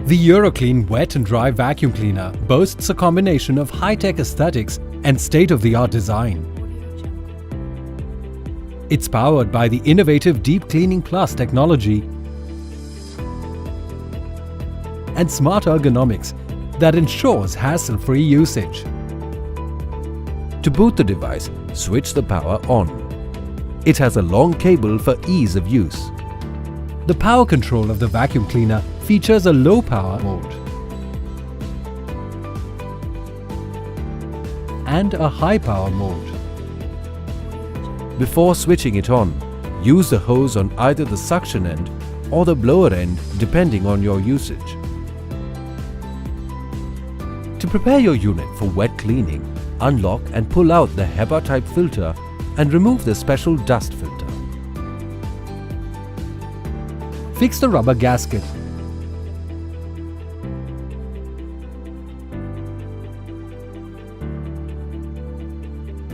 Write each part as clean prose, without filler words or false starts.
The EUREKA Wet and Dry Vacuum Cleaner boasts a combination of high-tech aesthetics and state-of-the-art design. It's powered by the innovative Deep Cleaning Plus technology and smart ergonomics that ensures hassle-free usage. To boot the device, switch the power on. It has a long cable for ease of use. The power control of the vacuum cleaner features a low power mode and a high power mode. Before switching it on, use the hose on either the suction end or the blower end depending on your usage. To prepare your unit for wet cleaning, unlock and pull out the HEPA type filter and remove the special dust filter. Fix the rubber gasket.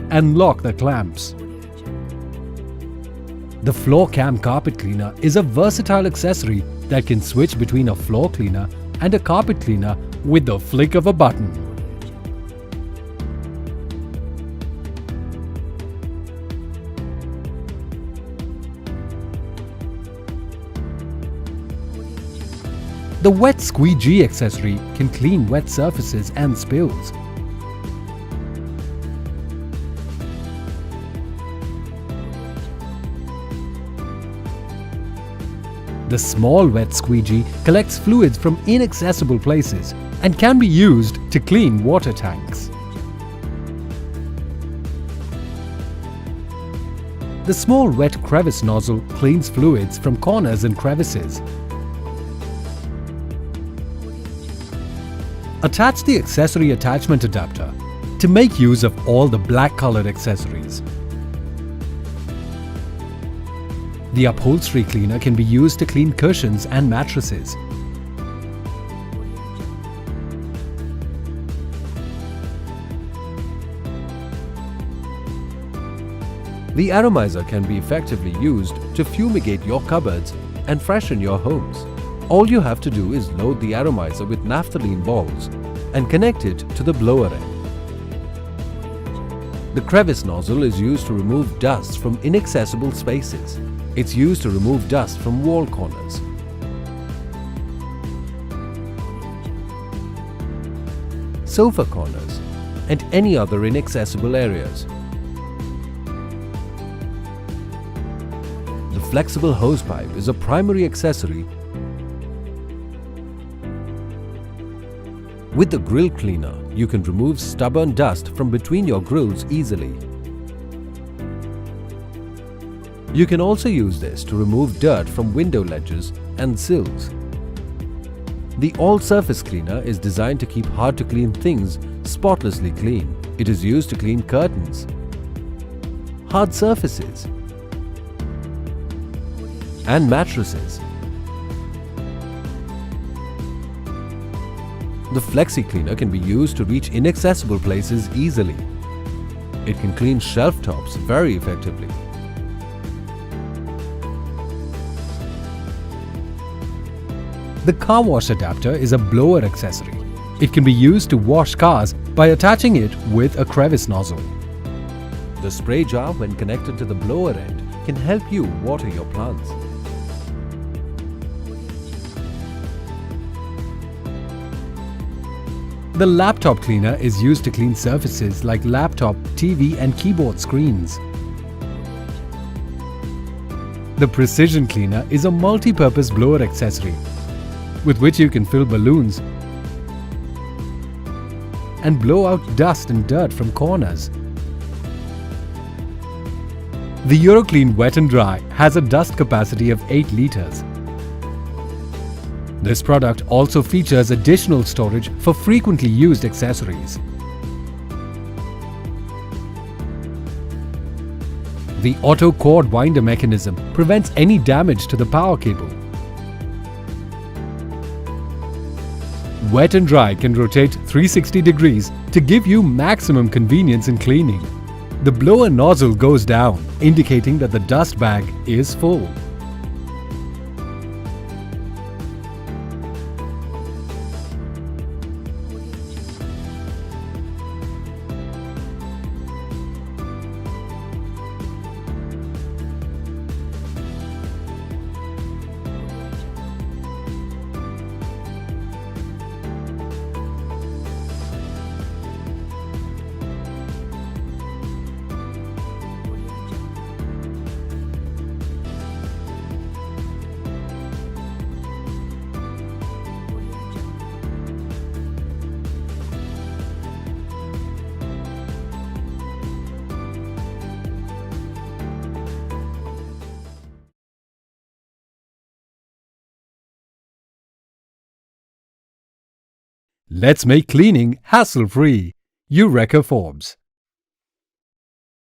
And lock the clamps. The Floor Cam Carpet Cleaner is a versatile accessory that can switch between a floor cleaner and a carpet cleaner with the flick of a button. The Wet Squeegee accessory can clean wet surfaces and spills. The small wet squeegee collects fluids from inaccessible places and can be used to clean water tanks. The small wet crevice nozzle cleans fluids from corners and crevices. Attach the accessory attachment adapter to make use of all the black-colored accessories. The upholstery cleaner can be used to clean cushions and mattresses. The atomizer can be effectively used to fumigate your cupboards and freshen your homes. All you have to do is load the atomizer with naphthalene balls and connect it to the blower end. The crevice nozzle is used to remove dust from inaccessible spaces. It's used to remove dust from wall corners. Sofa corners and any other inaccessible areas. The flexible hosepipe is a primary accessory. With the grill cleaner, you can remove stubborn dust from between your grills easily. You can also use this to remove dirt from window ledges and sills. The all-surface cleaner is designed to keep hard-to-clean things spotlessly clean. It is used to clean curtains, hard surfaces, and mattresses. The Flexi Cleaner can be used to reach inaccessible places easily. It can clean shelf tops very effectively. The car wash adapter is a blower accessory. It can be used to wash cars by attaching it with a crevice nozzle. The spray jar, when connected to the blower end, can help you water your plants. The laptop cleaner is used to clean surfaces like laptop, TV and keyboard screens. The Precision Cleaner is a multi-purpose blower accessory with which you can fill balloons and blow out dust and dirt from corners. The EUREKA Wet and Dry has a dust capacity of 8 liters. This product also features additional storage for frequently used accessories. The auto cord winder mechanism prevents any damage to the power cable. Wet and Dry can rotate 360 degrees to give you maximum convenience in cleaning. The blower nozzle goes down, indicating that the dust bag is full. Let's make cleaning hassle-free. EUREKA Forbes.